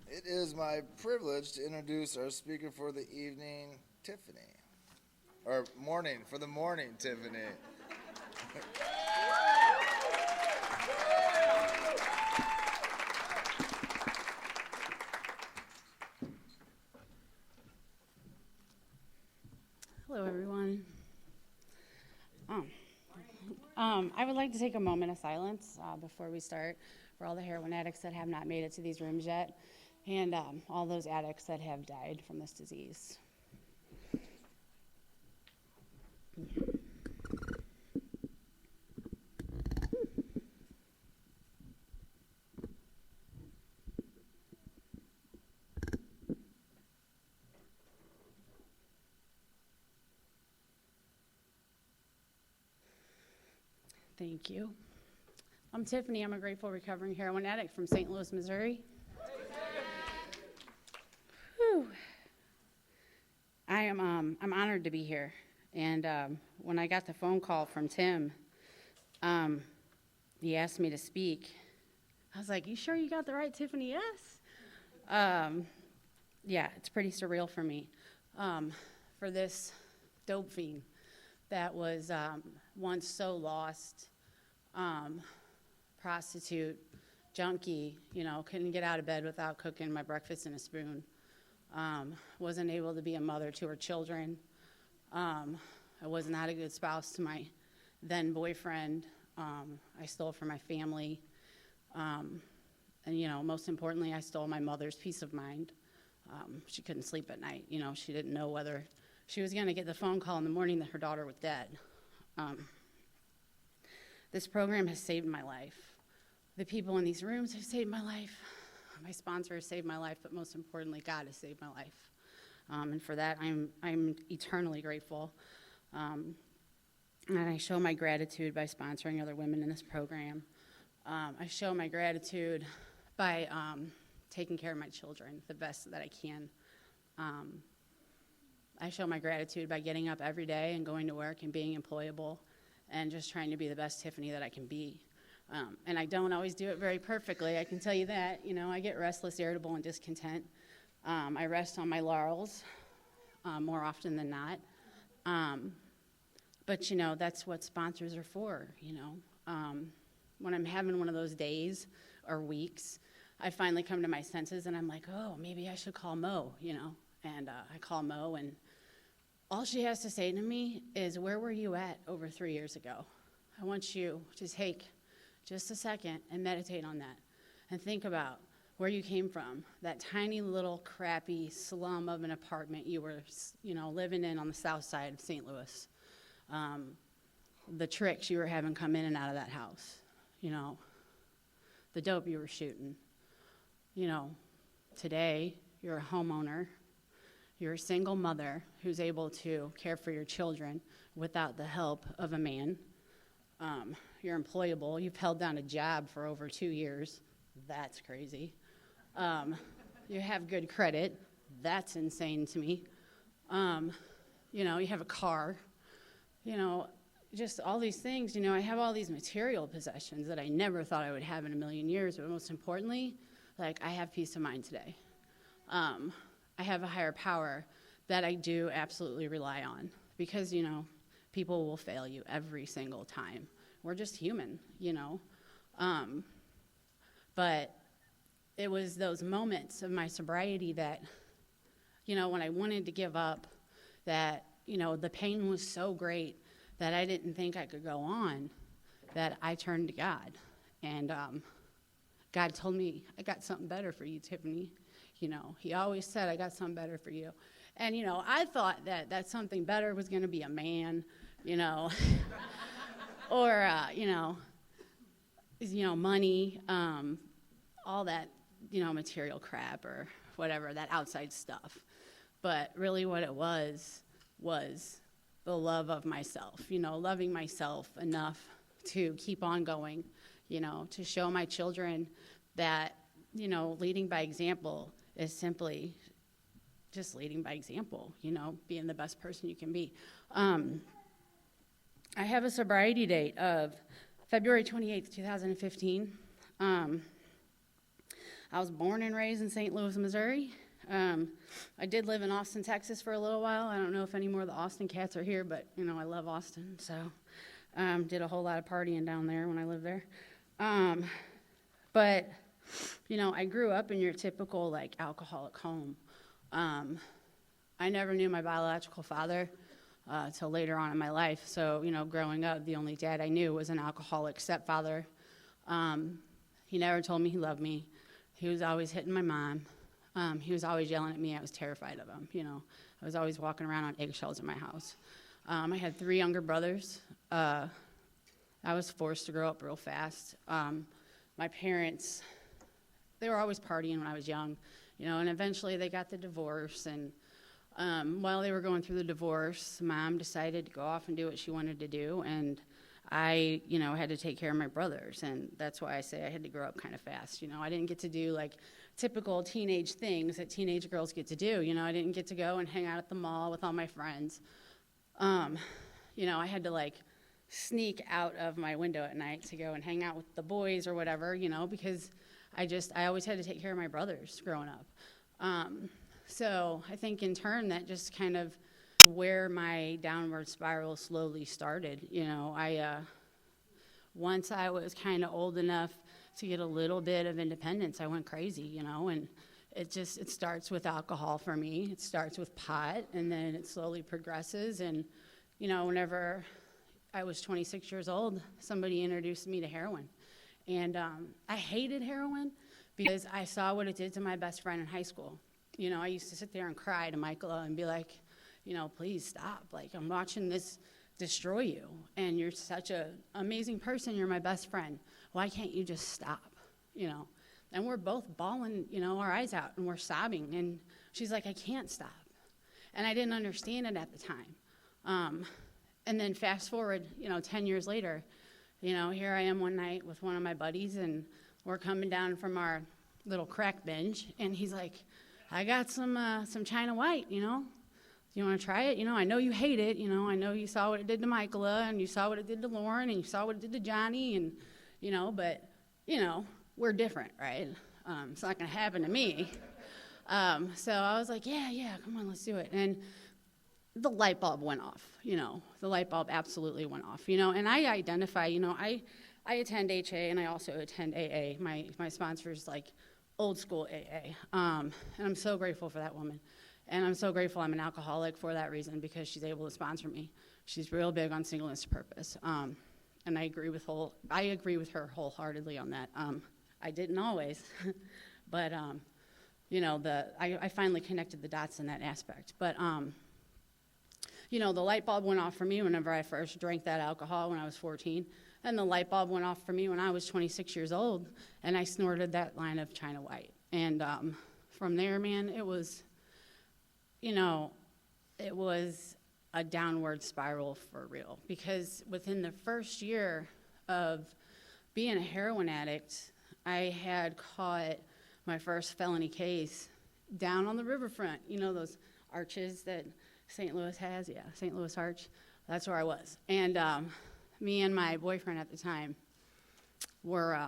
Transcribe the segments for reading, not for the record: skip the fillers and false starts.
It is my privilege to introduce our speaker for the evening, Tiffany. Or morning, for the morning, Tiffany. Hello, everyone. I would like to take a moment of silence before we start for all the heroin addicts that have not made it to these rooms yet, and all those addicts that have died from this disease. Thank you. I'm Tiffany. I'm a grateful recovering heroin addict from St. Louis, Missouri. Whew. I'm honored to be here. And when I got the phone call from Tim, he asked me to speak. I was like, "You sure you got the right Tiffany S?" Yeah, it's pretty surreal for me. For this dope fiend that was once so lost, prostitute, junkie, couldn't get out of bed without cooking my breakfast in a spoon, wasn't able to be a mother to her children. I was not a good spouse to my then boyfriend. I stole from my family. And, most importantly, I stole my mother's peace of mind. She couldn't sleep at night. She didn't know whether she was going to get the phone call in the morning that her daughter was dead. This program has saved my life. The people in these rooms have saved my life. My sponsor has saved my life, but most importantly, God has saved my life. And for that, I'm eternally grateful. And I show my gratitude by sponsoring other women in this program. I show my gratitude by taking care of my children the best that I can. I show my gratitude by getting up every day and going to work and being employable and just trying to be the best Tiffany that I can be. And I don't always do it very perfectly, I can tell you that. I get restless, irritable, and discontent. I rest on my laurels more often than not. But, that's what sponsors are for, When I'm having one of those days or weeks, I finally come to my senses and I'm like, oh, maybe I should call Mo, And I call Mo, and all she has to say to me is, where were you at over 3 years ago? I want you to take just a second and meditate on that and think about where you came from, that tiny little crappy slum of an apartment you were, living in on the south side of St. Louis. The tricks you were having come in and out of that house, the dope you were shooting. Today you're a homeowner. You're a single mother who's able to care for your children without the help of a man. You're employable. You've held down a job for over 2 years. That's crazy. You have good credit. That's insane to me. You have a car. Just all these things. I have all these material possessions that I never thought I would have in a million years. But most importantly, I have peace of mind today. I have a higher power that I do absolutely rely on because, people will fail you every single time. We're just human, But it was those moments of my sobriety that, when I wanted to give up, that, the pain was so great that I didn't think I could go on, that I turned to God. And God told me, I got something better for you, Tiffany. He always said, I got something better for you. And, I thought that something better was going to be a man, or, money, all that, material crap or whatever, that outside stuff. But really what it was the love of myself, loving myself enough to keep on going, to show my children that, leading by example is simply just leading by example, being the best person you can be. I have a sobriety date of February 28th, 2015. I was born and raised in St. Louis, Missouri. I did live in Austin, Texas for a little while. I don't know if any more of the Austin cats are here, but, I love Austin. So did a whole lot of partying down there when I lived there. But, I grew up in your typical, alcoholic home. I never knew my biological father till later on in my life. So, growing up, the only dad I knew was an alcoholic stepfather. He never told me he loved me. He was always hitting my mom. He was always yelling at me. I was terrified of him, I was always walking around on eggshells in my house. I had 3 younger brothers. I was forced to grow up real fast. My parents, they were always partying when I was young, and eventually they got the divorce. And while they were going through the divorce, Mom decided to go off and do what she wanted to do. And I, had to take care of my brothers, and that's why I say I had to grow up kind of fast. I didn't get to do, typical teenage things that teenage girls get to do. I didn't get to go and hang out at the mall with all my friends. I had to, sneak out of my window at night to go and hang out with the boys or whatever, because I always had to take care of my brothers growing up. So I think in turn that just kind of where my downward spiral slowly started. Once I was kind of old enough to get a little bit of independence, I went crazy, and it starts with alcohol for me. It starts with pot, and then it slowly progresses. And, whenever I was 26 years old, somebody introduced me to heroin. And I hated heroin because I saw what it did to my best friend in high school. I used to sit there and cry to Michaela and be like, please stop. I'm watching this destroy you, and you're such an amazing person. You're my best friend. Why can't you just stop? And we're both bawling, our eyes out, and we're sobbing. And she's like, I can't stop. And I didn't understand it at the time. And then fast forward, 10 years later, here I am one night with one of my buddies, and we're coming down from our little crack binge, and he's like, I got some China White, you want to try it? I know you hate it. I know you saw what it did to Michaela, and you saw what it did to Lauren, and you saw what it did to Johnny, and, but, we're different, right? It's not going to happen to me. So I was like, yeah, come on, let's do it. And the light bulb went off, the light bulb absolutely went off, and I identify, I attend HA and I also attend AA. My sponsor's old school AA. And I'm so grateful for that woman. And I'm so grateful I'm an alcoholic for that reason, because she's able to sponsor me. She's real big on singleness to purpose. And I agree with her wholeheartedly on that. I didn't always, but I finally connected the dots in that aspect. But the light bulb went off for me whenever I first drank that alcohol when I was 14. And the light bulb went off for me when I was 26 years old, and I snorted that line of China White. And from there, man, it was a downward spiral for real. Because within the first year of being a heroin addict, I had caught my first felony case down on the riverfront. Those arches that St. Louis has? Yeah, St. Louis Arch. That's where I was. And me and my boyfriend at the time were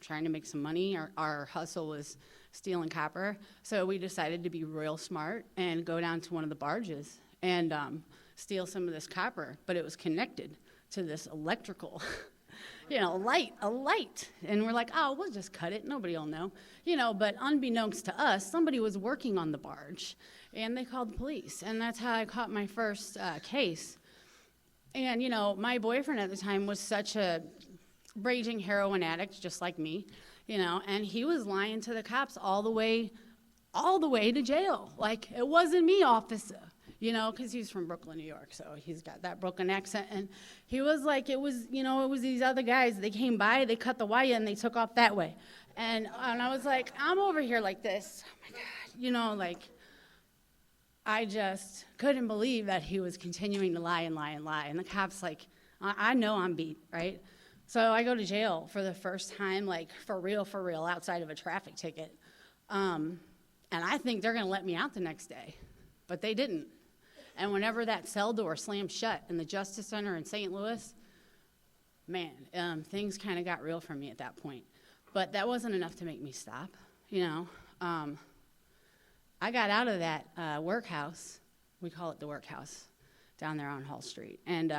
trying to make some money. Our hustle was stealing copper. So we decided to be real smart and go down to one of the barges and steal some of this copper. But it was connected to this electrical a light. And we're like, oh, we'll just cut it. Nobody will know. But unbeknownst to us, somebody was working on the barge. And they called the police. And that's how I caught my first case. And, my boyfriend at the time was such a raging heroin addict, just like me, and he was lying to the cops all the way to jail. It wasn't me, officer, because he's from Brooklyn, New York, so he's got that Brooklyn accent. And he was like, it was these other guys. They came by, they cut the wire, and they took off that way. And I was like, I'm over here like this. Oh, my God, I just couldn't believe that he was continuing to lie and lie and lie. And the cop's like, I know I'm beat, right? So I go to jail for the first time, for real, outside of a traffic ticket. And I think they're going to let me out the next day. But they didn't. And whenever that cell door slammed shut in the Justice Center in St. Louis, man, things kind of got real for me at that point. But that wasn't enough to make me stop, you know. I got out of that workhouse. We call it the workhouse down there on Hall Street. And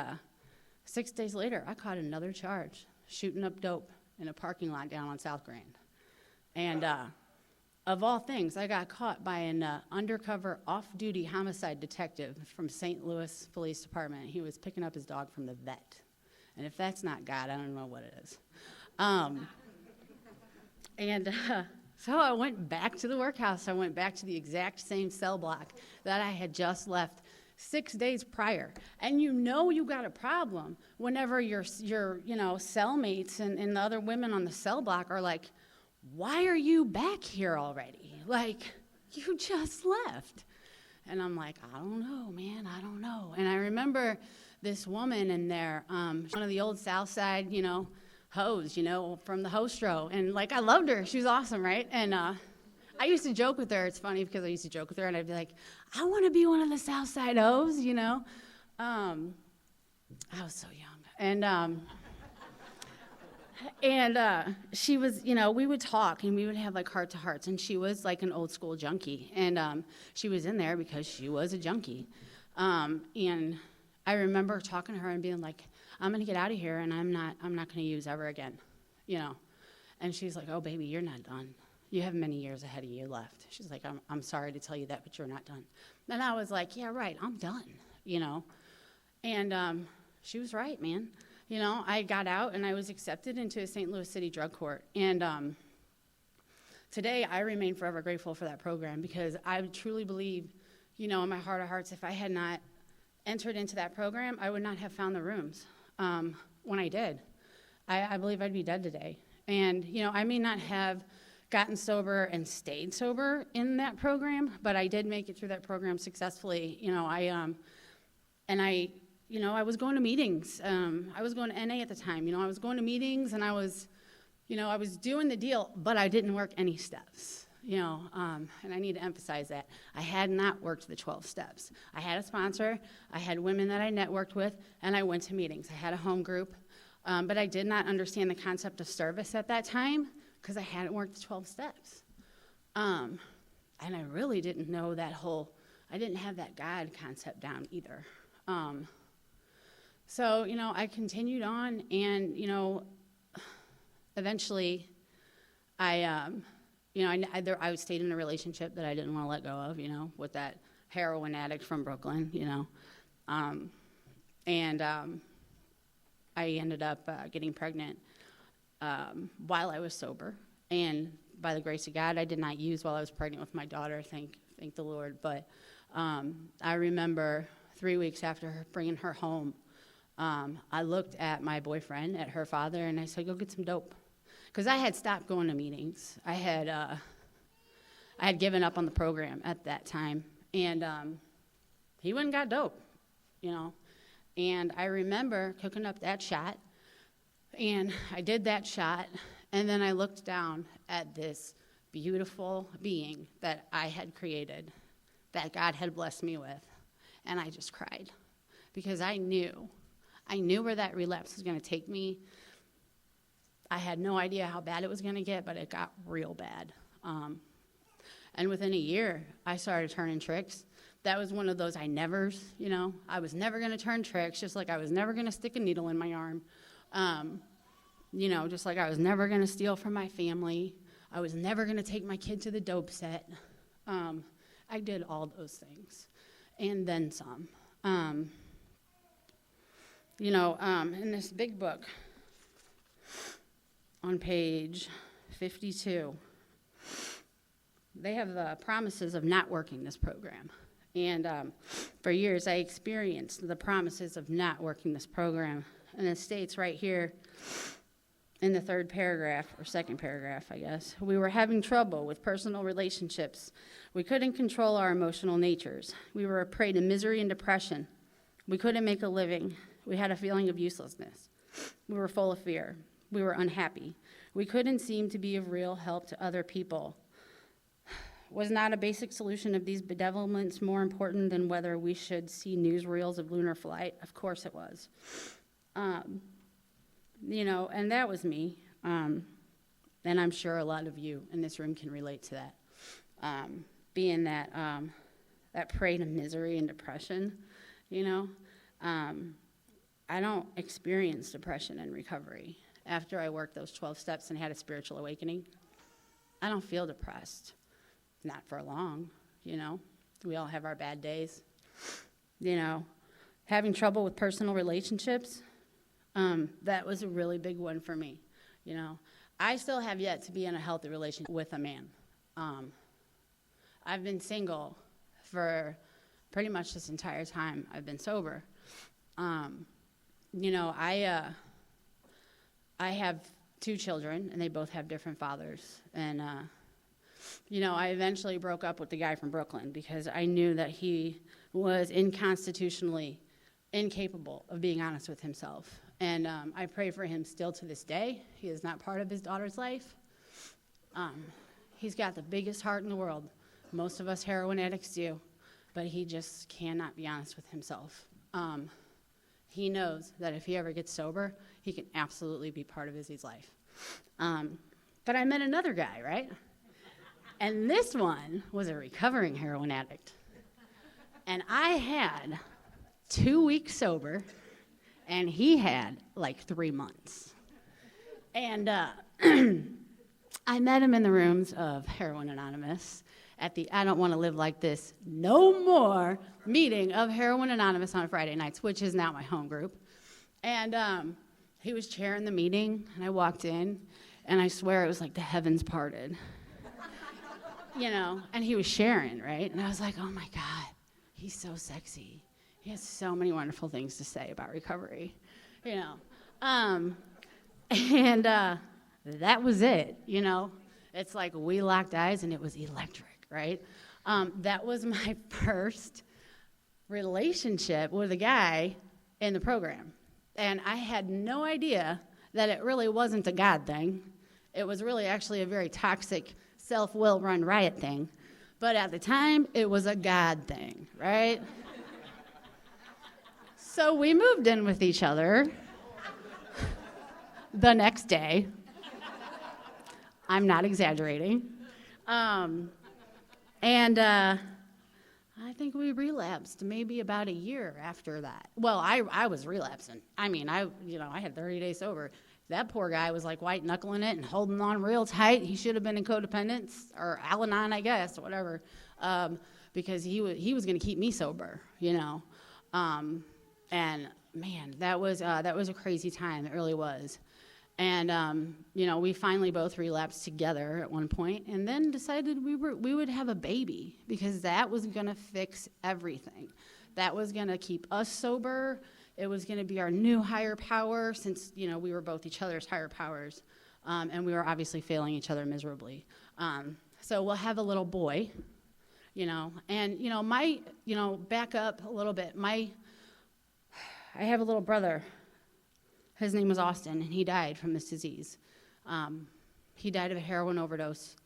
6 days later, I caught another charge, shooting up dope in a parking lot down on South Grand. And of all things, I got caught by an undercover off-duty homicide detective from St. Louis Police Department. He was picking up his dog from the vet. And if that's not God, I don't know what it is. So I went back to the workhouse. I went back to the exact same cell block that I had just left 6 days prior. And you know you got a problem whenever your cellmates and the other women on the cell block are like, why are you back here already? Like, you just left. And I'm like, I don't know, man, I don't know. And I remember this woman in there, one of the old South Side, hoes, from the hostro. And, like, I loved her. She was awesome, right? And I used to joke with her. It's funny because I used to joke with her, and I'd be like, I want to be one of the South Side hoes, I was so young. And she was, we would talk, and we would have, like, heart-to-hearts. And she was, like, an old-school junkie. And she was in there because she was a junkie. And I remember talking to her and being like, I'm going to get out of here, and I'm not going to use ever again, And she's like, oh, baby, you're not done. You have many years ahead of you left. She's like, I'm sorry to tell you that, but you're not done. And I was like, yeah, right, I'm done, And she was right, man. I got out, and I was accepted into a St. Louis City drug court. And today, I remain forever grateful for that program because I truly believe, in my heart of hearts, if I had not entered into that program, I would not have found the rooms. When I did, I believe I'd be dead today. And, I may not have gotten sober and stayed sober in that program, but I did make it through that program successfully. I was going to meetings. I was going to NA at the time. I was going to meetings, and I was doing the deal, but I didn't work any steps. And I need to emphasize that. I had not worked the 12 steps. I had a sponsor, I had women that I networked with, and I went to meetings. I had a home group, but I did not understand the concept of service at that time because I hadn't worked the 12 steps. And I really didn't know I didn't have that God concept down either. So, I continued on, and, eventually I stayed in a relationship that I didn't want to let go of, with that heroin addict from Brooklyn, and I ended up getting pregnant while I was sober. And by the grace of God, I did not use while I was pregnant with my daughter, thank the Lord. But I remember 3 weeks after bringing her home, I looked at my boyfriend, at her father, and I said, go get some dope. Because I had stopped going to meetings. I had given up on the program at that time. And he went and got dope, And I remember cooking up that shot. And I did that shot. And then I looked down at this beautiful being that I had created, that God had blessed me with. And I just cried. Because I knew where that relapse was going to take me. I had no idea how bad it was going to get, but it got real bad. And within a year, I started turning tricks. That was one of those I nevers, I was never going to turn tricks, just like I was never going to stick a needle in my arm. Just like I was never going to steal from my family. I was never going to take my kid to the dope set. I did all those things, and then some. In this big book, on page 52, they have the promises of not working this program. And for years, I experienced the promises of not working this program. And it states right here in the third paragraph, or second paragraph, I guess, we were having trouble with personal relationships. We couldn't control our emotional natures. We were a prey to misery and depression. We couldn't make a living. We had a feeling of uselessness. We were full of fear. We were unhappy. We couldn't seem to be of real help to other people. Was not a basic solution of these bedevilments more important than whether we should see newsreels of lunar flight? Of course it was. And that was me. And I'm sure a lot of you in this room can relate to that. Being that prey to misery and depression, you know. I don't experience depression in recovery. After I worked those 12 steps and had a spiritual awakening, I don't feel depressed. Not for long, you know. We all have our bad days. You know, having trouble with personal relationships, that was a really big one for me, you know. I still have yet to be in a healthy relationship with a man. I've been single for pretty much this entire time I've been sober. You know, I have 2 children, and they both have different fathers. And, you know, I eventually broke up with the guy from Brooklyn because I knew that he was unconstitutionally incapable of being honest with himself. And I pray for him still to this day. He is not part of his daughter's life. He's got the biggest heart in the world. Most of us heroin addicts do, but he just cannot be honest with himself. He knows that if he ever gets sober, he can absolutely be part of Izzy's life. But I met another guy, right? And this one was a recovering heroin addict. And I had 2 weeks sober, and he had like 3 months. And I met him in the rooms of Heroin Anonymous at the I Don't Want to Live Like This No More meeting of Heroin Anonymous on Friday nights, which is now my home group. And he was chairing the meeting, and I walked in, and I swear it was like the heavens parted. You know, and he was sharing, right? And I was like, oh my God, he's so sexy. He has so many wonderful things to say about recovery, you know. And that was it, you know. It's like we locked eyes, and it was electric, right? That was my first relationship with a guy in the program. And I had no idea that it really wasn't a God thing. It was really actually a very toxic, self-will run riot thing. But at the time, it was a God thing, right? So we moved in with each other the next day. I'm not exaggerating. And I think we relapsed maybe about a year after that. Well, I was relapsing. I mean, I had 30 days sober. That poor guy was like white knuckling it and holding on real tight. He should have been in codependence or Al-Anon, I guess, or whatever, because he was going to keep me sober, you know. And man, that was a crazy time. It really was. And you know, we finally both relapsed together at one point, and then decided we would have a baby because that was going to fix everything. That was going to keep us sober. It was going to be our new higher power, since, you know, we were both each other's higher powers, and we were obviously failing each other miserably. So we'll have a little boy, you know, and, you know, back up a little bit. I have a little brother. His name was Austin, and he died from this disease. He died of a heroin overdose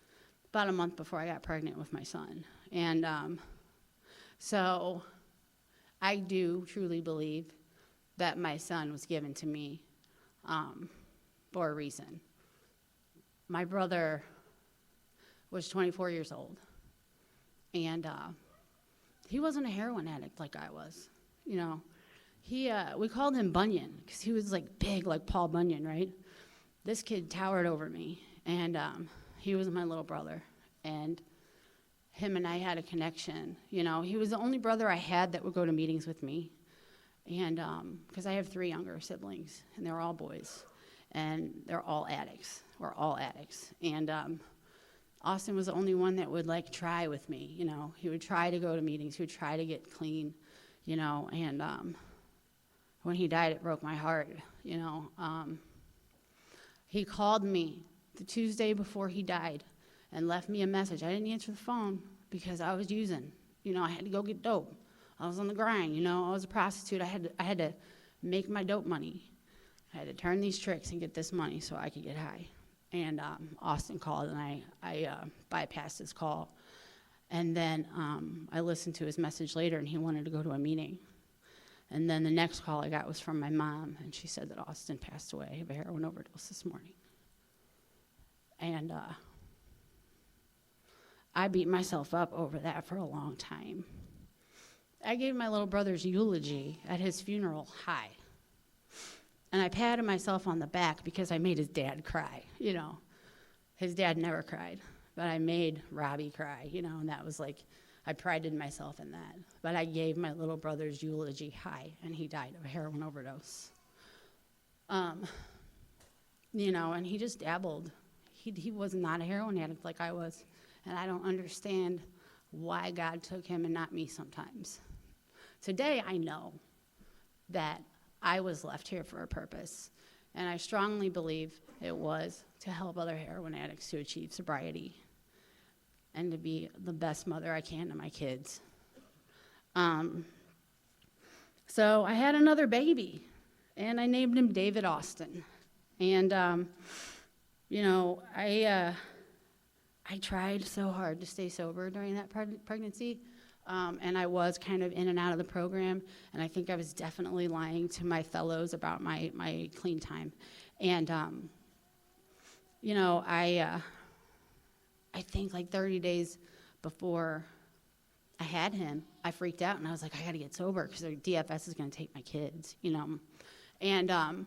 about a month before I got pregnant with my son. And so I do truly believe that my son was given to me for a reason. My brother was 24 years old, and he wasn't a heroin addict like I was, you know. We called him Bunyan because he was like big, like Paul Bunyan, right? This kid towered over me, and he was my little brother, and him and I had a connection. You know, he was the only brother I had that would go to meetings with me, and because I have 3 younger siblings, and they're all boys, and they're all addicts. We're all addicts, and Austin was the only one that would like try with me. You know, he would try to go to meetings. He would try to get clean, you know, and when he died, it broke my heart, you know. He called me the Tuesday before he died and left me a message. I didn't answer the phone because I was using. You know, I had to go get dope. I was on the grind, you know. I was a prostitute. I had to make my dope money. I had to turn these tricks and get this money so I could get high. And Austin called, and I bypassed his call. And then I listened to his message later, and he wanted to go to a meeting. And then the next call I got was from my mom, and she said that Austin passed away of a heroin overdose this morning. And I beat myself up over that for a long time. I gave my little brother's eulogy at his funeral high. And I patted myself on the back because I made his dad cry, you know. His dad never cried, but I made Robbie cry, you know, and that was like, I prided myself in that. But I gave my little brother's eulogy high, and he died of a heroin overdose. You know, and he just dabbled. He was not a heroin addict like I was, and I don't understand why God took him and not me sometimes. Today, I know that I was left here for a purpose, and I strongly believe it was to help other heroin addicts to achieve sobriety and to be the best mother I can to my kids. So I had another baby, and I named him David Austin. And, you know, I tried so hard to stay sober during that pregnancy. And I was kind of in and out of the program, and I think I was definitely lying to my fellows about my clean time. And, you know, I think like 30 days before I had him, I freaked out, and I was like, I got to get sober because DFS is going to take my kids, you know. And,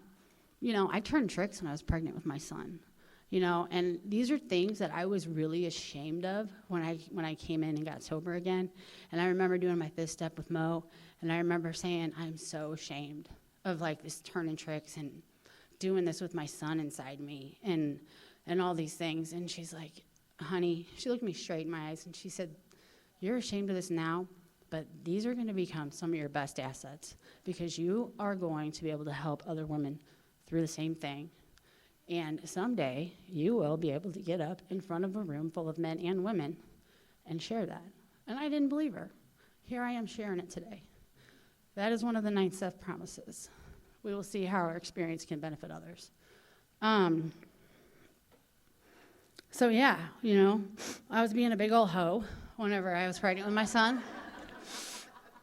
you know, I turned tricks when I was pregnant with my son. You know, and these are things that I was really ashamed of when I came in and got sober again. And I remember doing my fifth step with Mo, and I remember saying, I'm so ashamed of like this turning tricks and doing this with my son inside me and all these things. And she's like, honey, she looked me straight in my eyes and she said, you're ashamed of this now, but these are going to become some of your best assets because you are going to be able to help other women through the same thing. And someday, you will be able to get up in front of a room full of men and women and share that. And I didn't believe her. Here I am sharing it today. That is one of the 9 Seth promises. We will see how our experience can benefit others. So yeah, you know, I was being a big old hoe whenever I was pregnant with my son.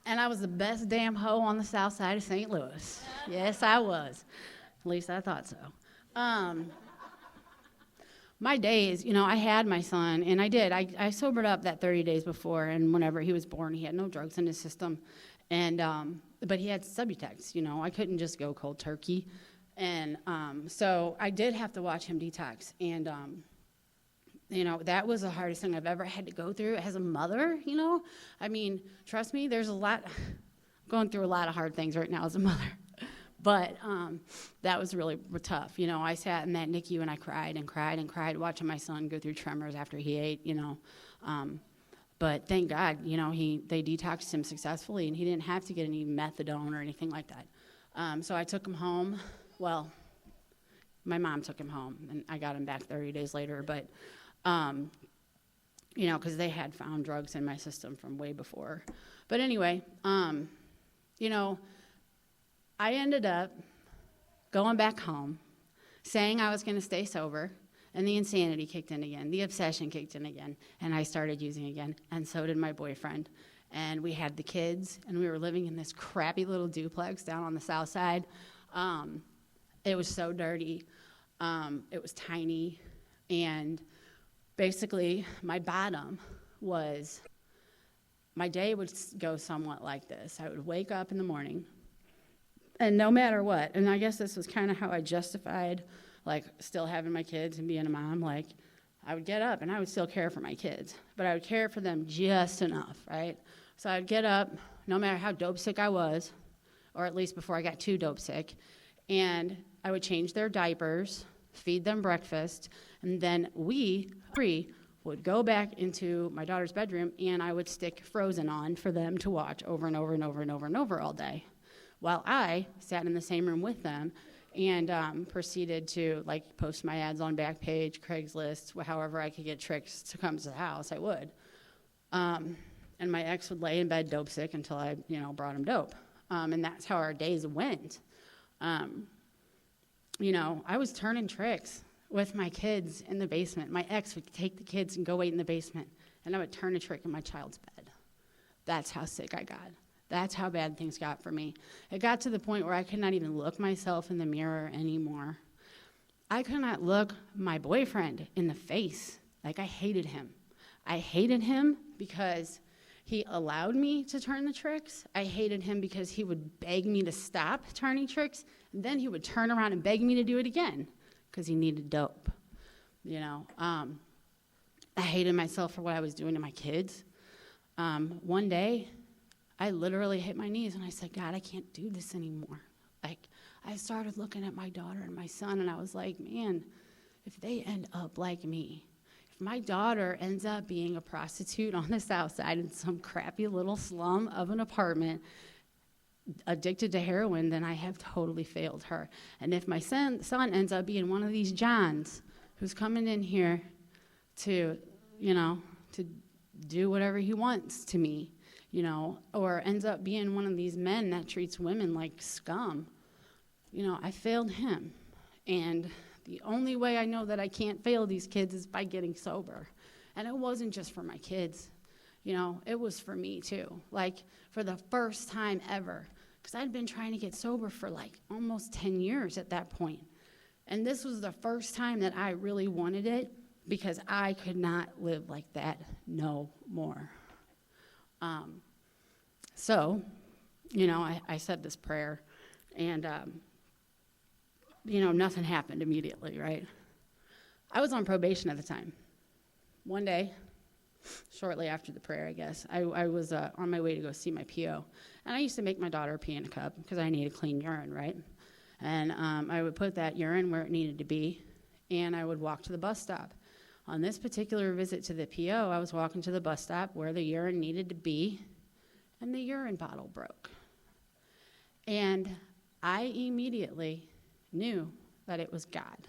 And I was the best damn hoe on the south side of St. Louis. Yes, I was. At least I thought so. My days, you know, I had my son, and I did. I sobered up that 30 days before, and whenever he was born, he had no drugs in his system, and but he had Subutex, you know. I couldn't just go cold turkey, and so I did have to watch him detox, and you know, that was the hardest thing I've ever had to go through as a mother, you know. I mean, trust me, there's a lot, going through a lot of hard things right now as a mother. But that was really tough. You know, I sat in that NICU and I cried and cried and cried watching my son go through tremors after he ate, you know. But thank God, you know, they detoxed him successfully and he didn't have to get any methadone or anything like that. So I took him home. Well, my mom took him home and I got him back 30 days later. But, you know, because they had found drugs in my system from way before. But anyway, you know, I ended up going back home, saying I was going to stay sober, and the insanity kicked in again. The obsession kicked in again, and I started using again, and so did my boyfriend. And we had the kids, and we were living in this crappy little duplex down on the south side. It was so dirty. It was tiny, and basically my bottom was, my day would go somewhat like this. I would wake up in the morning, and no matter what, and I guess this was kind of how I justified, like, still having my kids and being a mom, like, I would get up and I would still care for my kids, but I would care for them just enough, right? So I'd get up, no matter how dope sick I was, or at least before I got too dope sick, and I would change their diapers, feed them breakfast, and then we would go back into my daughter's bedroom, and I would stick Frozen on for them to watch over and over and over and over and over all day, while I sat in the same room with them and proceeded to, like, post my ads on Backpage, Craigslist, however I could get tricks to come to the house, I would. And my ex would lay in bed dope sick until I, you know, brought him dope. And that's how our days went. You know, I was turning tricks with my kids in the basement. My ex would take the kids and go wait in the basement, and I would turn a trick in my child's bed. That's how sick I got. That's how bad things got for me. It got to the point where I could not even look myself in the mirror anymore. I could not look my boyfriend in the face. Like, I hated him. I hated him because he allowed me to turn the tricks. I hated him because he would beg me to stop turning tricks, and then he would turn around and beg me to do it again because he needed dope. I hated myself for what I was doing to my kids. One day, I literally hit my knees and I said, God, I can't do this anymore. Like, I started looking at my daughter and my son, and I was like, man, if they end up like me, if my daughter ends up being a prostitute on the south side in some crappy little slum of an apartment, addicted to heroin, then I have totally failed her. And if my son ends up being one of these Johns who's coming in here to do whatever he wants to me, or ends up being one of these men that treats women like scum, I failed him. And the only way I know that I can't fail these kids is by getting sober. And it wasn't just for my kids, it was for me too. Like, for the first time ever, because I'd been trying to get sober for like almost 10 years at that point. And this was the first time that I really wanted it, because I could not live like that no more. So, I said this prayer, and, nothing happened immediately, right? I was on probation at the time. One day, shortly after the prayer, I guess, I was on my way to go see my PO. And I used to make my daughter pee in a cup because I needed clean urine, right? And I would put that urine where it needed to be, and I would walk to the bus stop. On this particular visit to the PO, I was walking to the bus stop where the urine needed to be, and the urine bottle broke. And I immediately knew that it was God.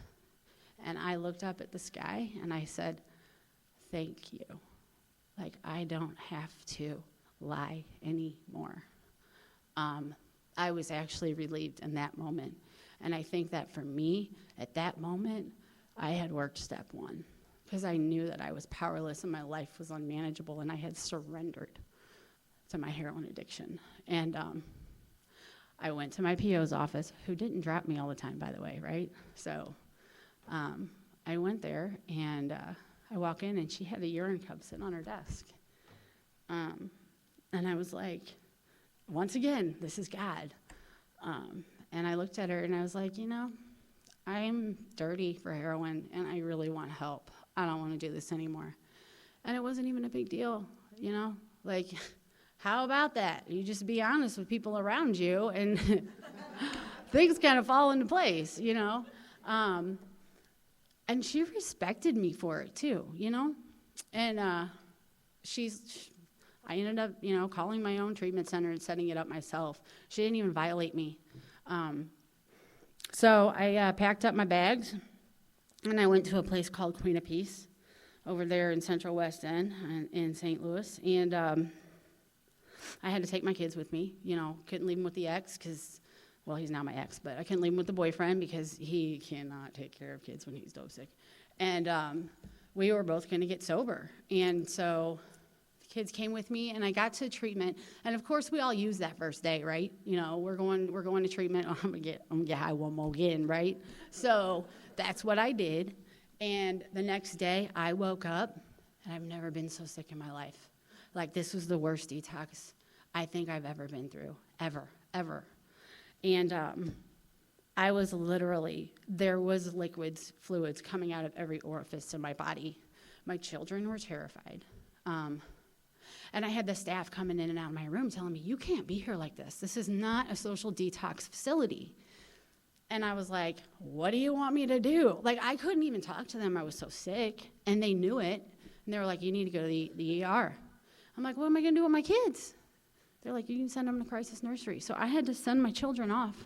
And I looked up at the sky, and I said, thank you. Like, I don't have to lie anymore. I was actually relieved in that moment. And I think that for me, at that moment, I had worked step one, because I knew that I was powerless and my life was unmanageable, and I had surrendered to my heroin addiction. And I went to my PO's office, who didn't drop me all the time, by the way, right? So I went there, and I walk in, and she had a urine cup sitting on her desk. And I was like, once again, this is God. And I looked at her, and I was like, I'm dirty for heroin, and I really want help. I don't want to do this anymore. And it wasn't even a big deal, Like, how about that? You just be honest with people around you, and things kind of fall into place, And she respected me for it, too, And I ended up, calling my own treatment center and setting it up myself. She didn't even violate me. So I packed up my bags, and I went to a place called Queen of Peace over there in Central West End in St. Louis. And I had to take my kids with me. Couldn't leave them with the ex because, well, he's not my ex, but I couldn't leave him with the boyfriend because he cannot take care of kids when he's dope sick. And we were both going to get sober. And so the kids came with me, and I got to treatment. And of course, we all use that first day, right? We're going to treatment. Oh, I'm gonna get high one more again, right? So that's what I did. And the next day, I woke up, and I've never been so sick in my life. Like, this was the worst detox I think I've ever been through, ever. And I was literally, there was fluids coming out of every orifice in my body. My children were terrified. And I had the staff coming in and out of my room telling me, you can't be here like this. This is not a social detox facility. And I was like, what do you want me to do? Like, I couldn't even talk to them. I was so sick, and they knew it. And they were like, you need to go to the ER. I'm like, what am I going to do with my kids? They're like, you can send them to crisis nursery. So I had to send my children off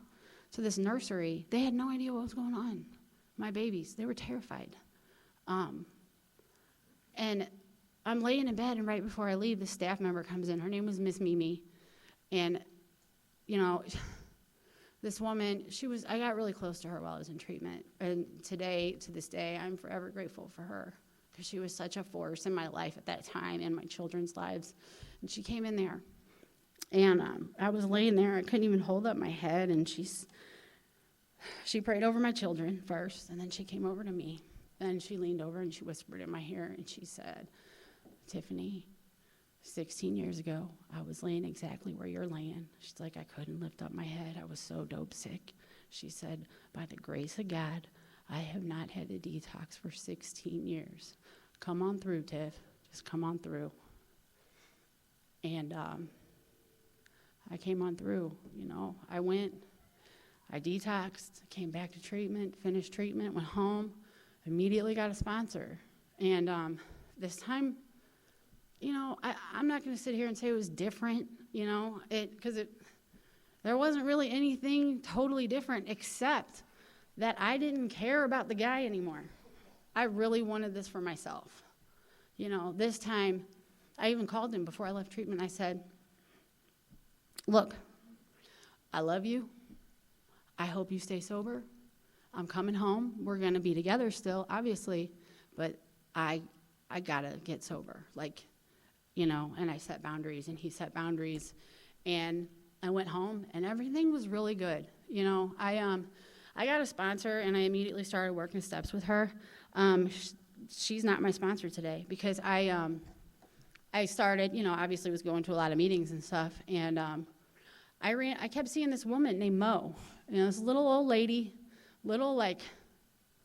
to this nursery. They had no idea what was going on. My babies, they were terrified. And I'm laying in bed, and right before I leave, the staff member comes in. Her name was Miss Mimi. And, this woman, I got really close to her while I was in treatment. And to this day, I'm forever grateful for her, because she was such a force in my life at that time and my children's lives. And she came in there, and I was laying there. I couldn't even hold up my head, and she prayed over my children first, and then she came over to me. And she leaned over and she whispered in my ear, and she said, Tiffany, 16 years ago, I was laying exactly where you're laying. She's like, I couldn't lift up my head. I was so dope sick. She said, by the grace of God, I have not had a detox for 16 years. Come on through, Tiff. Just come on through. And I came on through, I went, I detoxed, came back to treatment, finished treatment, went home, immediately got a sponsor. And this time, I'm not going to sit here and say it was different, because there wasn't really anything totally different except that I didn't care about the guy anymore. I really wanted this for myself. This time, I even called him before I left treatment. I said, look, I love you. I hope you stay sober. I'm coming home. We're going to be together still, obviously, but I got to get sober. And I set boundaries, and he set boundaries. And I went home, and everything was really good. I got a sponsor, and I immediately started working steps with her. She's not my sponsor today because I started, obviously was going to a lot of meetings and stuff, and I kept seeing this woman named Mo, this little old lady, little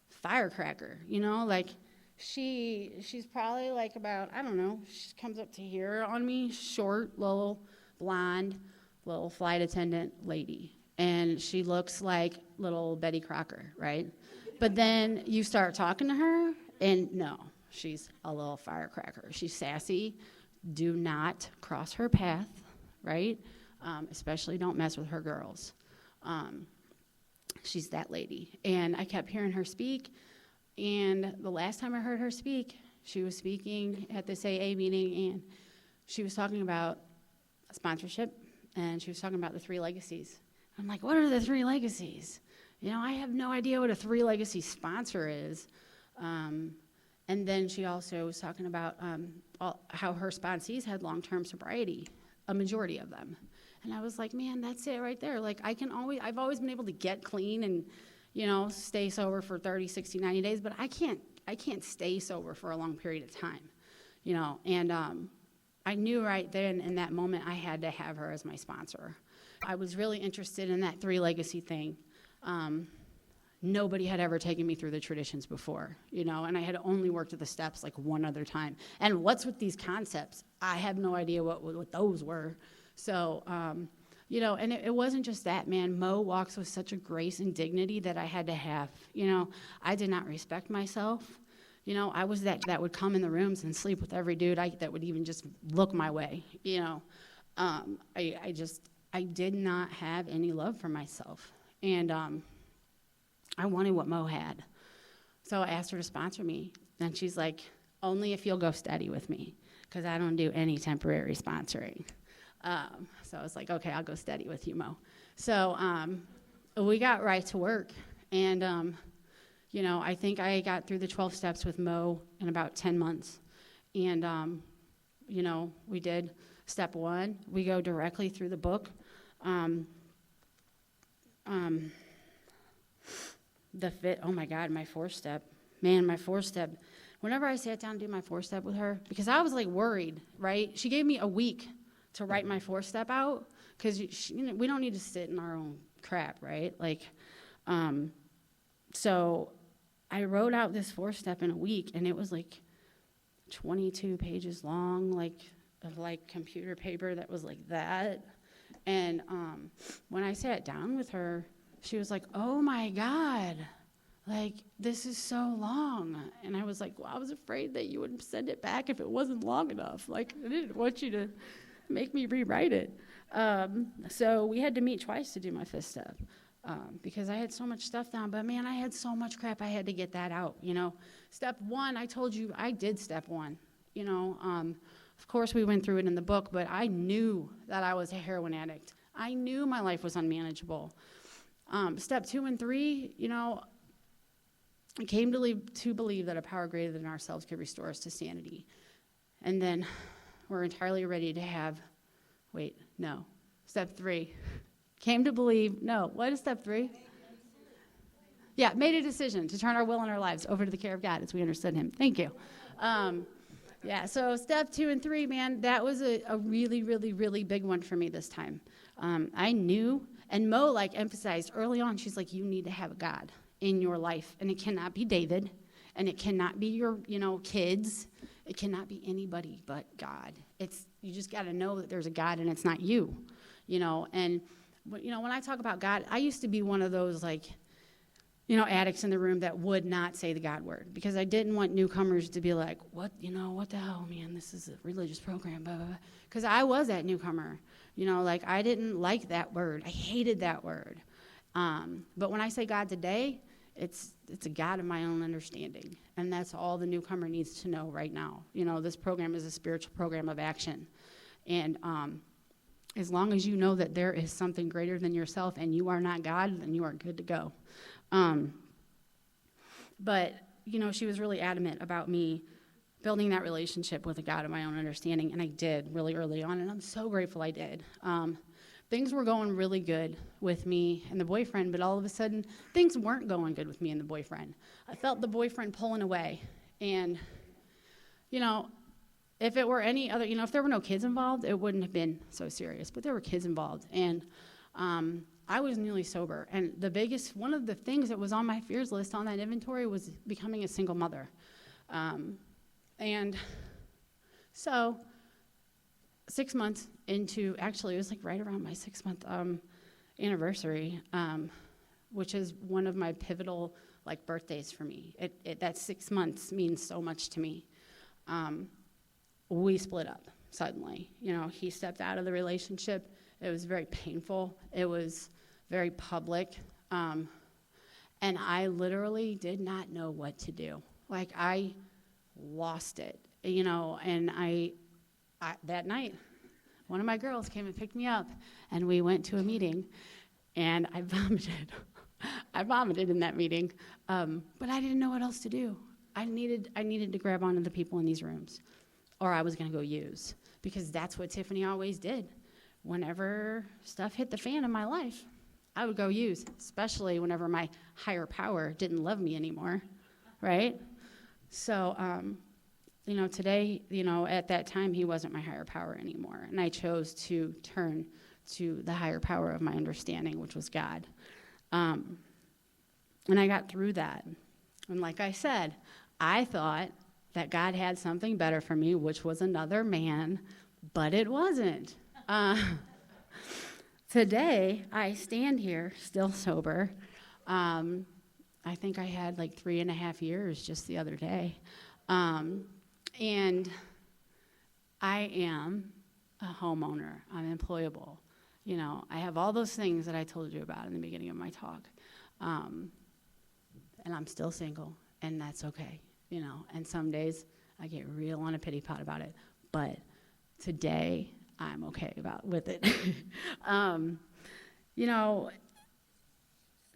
firecracker, she's probably about, I don't know, she comes up to here on me, short, little, blonde, little flight attendant lady, and she looks like little Betty Crocker, right? But then you start talking to her, and no, she's a little firecracker. She's sassy. Do not cross her path, right? Especially don't mess with her girls. She's that lady. And I kept hearing her speak, and the last time I heard her speak, she was speaking at this AA meeting, and she was talking about sponsorship, and she was talking about the 3 legacies. I'm like, what are the 3 legacies? I have no idea what a 3 legacy sponsor is. And then she also was talking about how her sponsees had long-term sobriety, a majority of them. And I was like, man, that's it right there. I've always been able to get clean and, stay sober for 30, 60, 90 days, but I can't stay sober for a long period of time, and I knew right then in that moment I had to have her as my sponsor. I was really interested in that 3 legacy thing. Nobody had ever taken me through the traditions before, and I had only worked at the steps one other time. And what's with these concepts? I have no idea what those were. So, and it wasn't just that, man. Mo walks with such a grace and dignity that I had to have. I did not respect myself. I was that would come in the rooms and sleep with every dude that would even just look my way. I did not have any love for myself. And I wanted what Mo had. So I asked her to sponsor me. And she's like, only if you'll go steady with me, because I don't do any temporary sponsoring. So I was like, okay, I'll go steady with you, Mo. So we got right to work. And, I think I got through the 12 steps with Mo in about 10 months. And, we did step 1. We go directly through the book. Oh my God, my 4-step. Man, my 4-step. Whenever I sat down to do my 4-step with her, because I was worried, right? She gave me a week to write my 4-step out, because we don't need to sit in our own crap, right? So I wrote out this 4-step in a week, and it was 22 pages long, of computer paper that was like that. And when I sat down with her, she was like, oh my God, this is so long. And I was like, well, I was afraid that you would send it back if it wasn't long enough. I didn't want you to make me rewrite it. So we had to meet twice to do my 5th step, because I had so much stuff down. But man, I had so much crap, I had to get that out. Step 1, I told you I did step 1. Of course we went through it in the book, but I knew that I was a heroin addict. I knew my life was unmanageable. Step 2 and 3, I came to believe that a power greater than ourselves could restore us to sanity. And then we're entirely ready to have, step 3. Came to believe, what is step 3? made a decision to turn our will and our lives over to the care of God as we understood him. Thank you. So step 2 and 3, man, that was a really, really, really big one for me this time. I knew, and Mo emphasized early on, she's like, you need to have a God in your life, and it cannot be David, and it cannot be your, kids. It cannot be anybody but God. You just got to know that there's a God, and it's not you, and when I talk about God, I used to be one of those addicts in the room that would not say the God word, because I didn't want newcomers to be like, what the hell, man, this is a religious program, blah, blah, blah. Because I was that newcomer, I didn't like that word. I hated that word. But when I say God today, it's a God of my own understanding. And that's all the newcomer needs to know right now. This program is a spiritual program of action. And as long as you know that there is something greater than yourself and you are not God, then you are good to go. But she was really adamant about me building that relationship with a God of my own understanding, and I did really early on, and I'm so grateful I did. Things were going really good with me and the boyfriend, but all of a sudden, things weren't going good with me and the boyfriend. I felt the boyfriend pulling away, and, if it were any other, if there were no kids involved, it wouldn't have been so serious, but there were kids involved, and I was newly sober, and one of the things that was on my fears list on that inventory was becoming a single mother. And so 6 months into, actually it was right around my 6-month anniversary, which is one of my pivotal birthdays for me. That 6 months means so much to me. We split up suddenly. He stepped out of the relationship. It was very painful. It was very public. And I literally did not know what to do. I lost it, and I that night, one of my girls came and picked me up, and we went to a meeting, and I vomited. I vomited in that meeting, but I didn't know what else to do. I needed to grab onto the people in these rooms, or I was going to go use, because that's what Tiffany always did. Whenever stuff hit the fan in my life, I would go use, especially whenever my higher power didn't love me anymore, right? So, today, at that time, he wasn't my higher power anymore, and I chose to turn to the higher power of my understanding, which was God. And I got through that. And like I said, I thought that God had something better for me, which was another man, but it wasn't. Today, I stand here still sober. I think I had 3.5 years just the other day. And I am a homeowner. I'm employable. I have all those things that I told you about in the beginning of my talk. And I'm still single, and that's okay. And some days I get real on a pity pot about it. But today, I'm okay with it.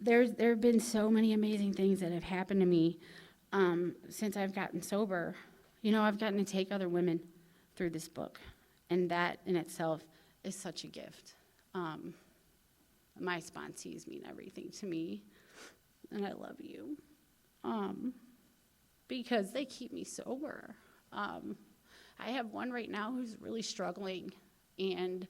There have been so many amazing things that have happened to me since I've gotten sober. I've gotten to take other women through this book, and that in itself is such a gift. My sponsees mean everything to me, and I love you because they keep me sober. I have one right now who's really struggling, and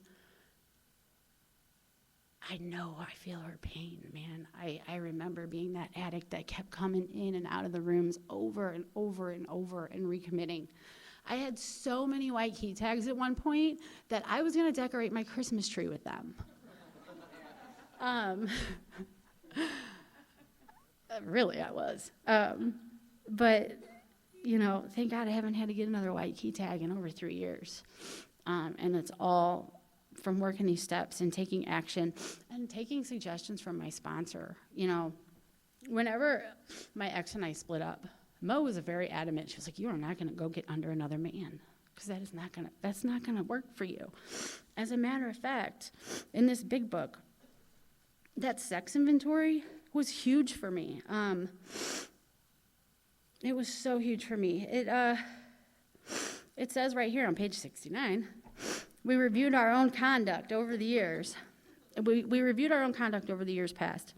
I know I feel her pain, man. I remember being that addict that kept coming in and out of the rooms over and over and over and recommitting. I had so many white key tags at one point that I was going to decorate my Christmas tree with them. Really, I was. But, thank God I haven't had to get another white key tag in over 3 years. And it's all from working these steps and taking action and taking suggestions from my sponsor. Whenever my ex and I split up, Mo was very adamant. She was like, you are not going to go get under another man, because that's not going to work for you. As a matter of fact, in this big book, that sex inventory was huge for me. It was so huge for me. It says right here on page 69, we reviewed our own conduct over the years. We reviewed our own conduct over the years past.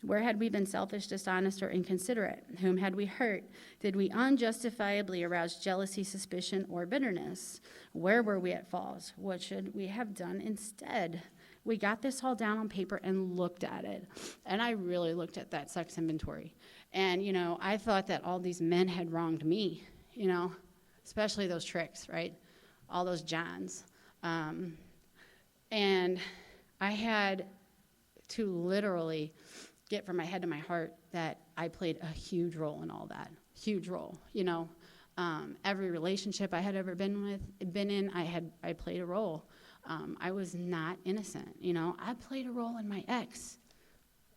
Where had we been selfish, dishonest, or inconsiderate? Whom had we hurt? Did we unjustifiably arouse jealousy, suspicion, or bitterness? Where were we at fault? What should we have done instead? We got this all down on paper and looked at it. And I really looked at that sex inventory. And, I thought that all these men had wronged me, especially those tricks, right? All those Johns. And I had to literally get from my head to my heart that I played a huge role in all that. Huge role, every relationship I had ever been in, I played a role. I was not innocent, I played a role in my ex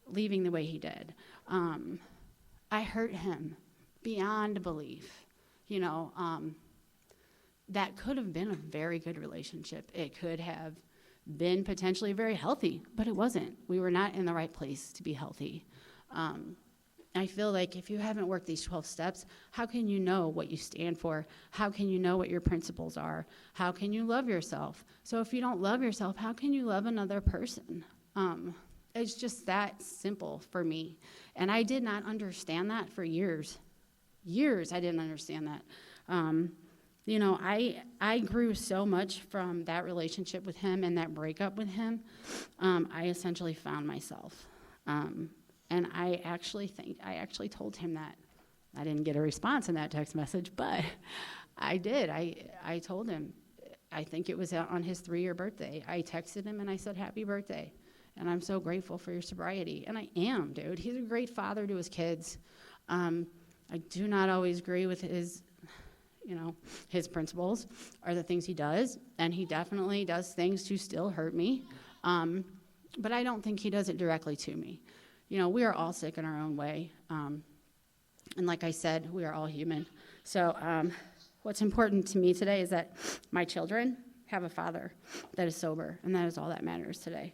leaving the way he did. I hurt him beyond belief, that could have been a very good relationship. It could have been potentially very healthy, but it wasn't. We were not in the right place to be healthy. I feel like if you haven't worked these 12 steps, how can you know what you stand for? How can you know what your principles are? How can you love yourself? So if you don't love yourself, how can you love another person? It's just that simple for me. And I did not understand that for years. Years I didn't understand that. I grew so much from that relationship with him and that breakup with him. I essentially found myself. And I actually told him that. I didn't get a response in that text message, but I did. I told him, I think it was on his 3-year birthday. I texted him and I said, happy birthday. And I'm so grateful for your sobriety. And I am, dude. He's a great father to his kids. I do not always agree with his principles or the things he does. And he definitely does things to still hurt me. But I don't think he does it directly to me. We are all sick in our own way. And like I said, we are all human. So what's important to me today is that my children have a father that is sober, and that is all that matters today.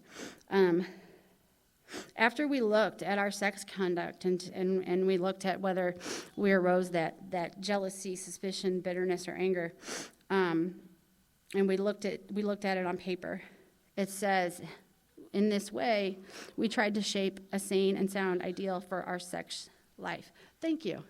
After we looked at our sex conduct and we looked at whether we arose that jealousy, suspicion, bitterness, or anger, and we looked at it on paper, it says, in this way, we tried to shape a sane and sound ideal for our sex life. Thank you.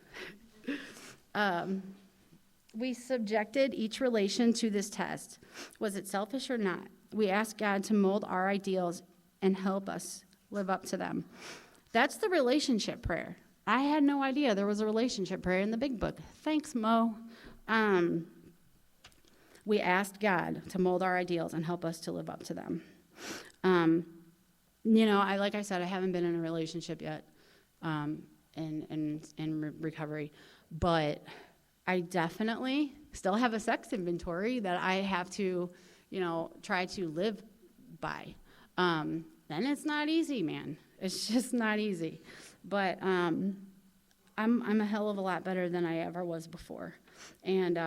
We subjected each relation to this test. Was it selfish or not? We asked God to mold our ideals and help us live up to them. That's the relationship prayer. I had no idea there was a relationship prayer in the big book. Thanks, Mo. We asked God to mold our ideals and help us to live up to them. Like I said, I haven't been in a relationship yet in recovery, but I definitely still have a sex inventory that I have to, try to live by. And it's not easy, man. It's just not easy. But I'm a hell of a lot better than I ever was before. And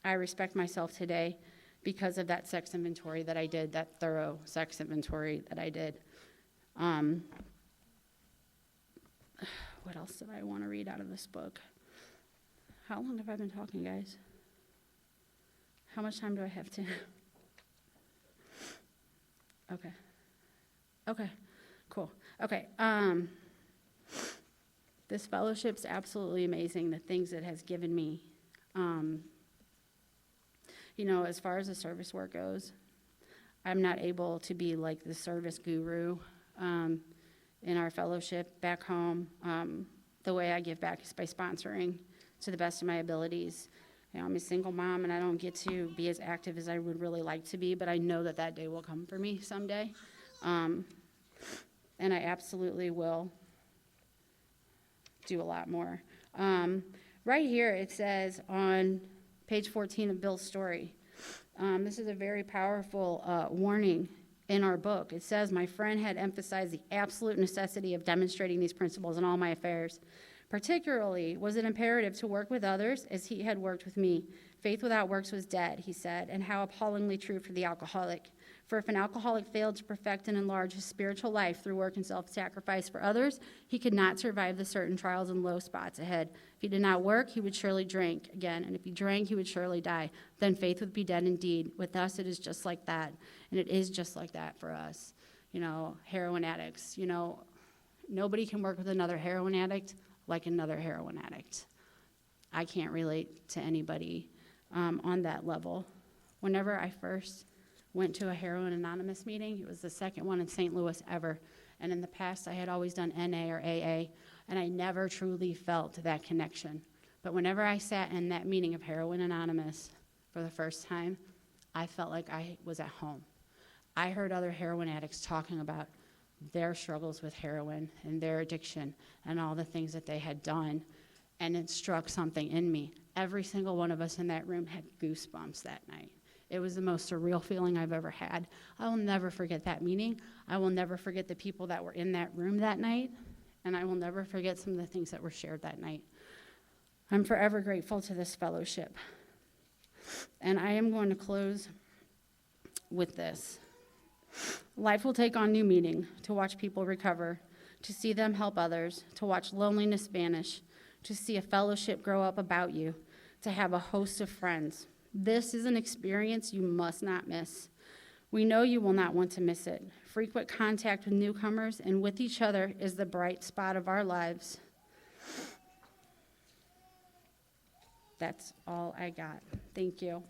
I respect myself today because of that sex inventory that I did, that thorough sex inventory that I did. What else did I want to read out of this book? How long have I been talking, guys? How much time do I have to? Okay, cool. Okay, this fellowship's absolutely amazing, the things it has given me. As far as the service work goes, I'm not able to be like the service guru in our fellowship back home. The way I give back is by sponsoring to the best of my abilities. I'm a single mom, and I don't get to be as active as I would really like to be, but I know that day will come for me someday. And I absolutely will do a lot more. Right here, it says on page 14 of Bill's story, this is a very powerful warning in our book. It says, my friend had emphasized the absolute necessity of demonstrating these principles in all my affairs. Particularly, was it imperative to work with others as he had worked with me? Faith without works was dead, he said, and how appallingly true for the alcoholic. For if an alcoholic failed to perfect and enlarge his spiritual life through work and self-sacrifice for others, he could not survive the certain trials and low spots ahead. If he did not work, he would surely drink again, and if he drank, he would surely die. Then faith would be dead indeed. With us, it is just like that, and it is just like that for us. Heroin addicts, Nobody can work with another heroin addict like another heroin addict. I can't relate to anybody on that level. Whenever I first went to a Heroin Anonymous meeting, it was the second one in St. Louis ever, and in the past I had always done NA or AA, and I never truly felt that connection. But whenever I sat in that meeting of Heroin Anonymous for the first time, I felt like I was at home. I heard other heroin addicts talking about their struggles with heroin and their addiction and all the things that they had done, and it struck something in me. Every single one of us in that room had goosebumps that night. It was the most surreal feeling I've ever had. I will never forget that meeting. I will never forget the people that were in that room that night, and I will never forget some of the things that were shared that night. I'm forever grateful to this fellowship. And I am going to close with this. Life will take on new meaning to watch people recover, to see them help others, to watch loneliness vanish, to see a fellowship grow up about you, to have a host of friends. This is an experience you must not miss. We know you will not want to miss it. Frequent contact with newcomers and with each other is the bright spot of our lives. That's all I got. Thank you.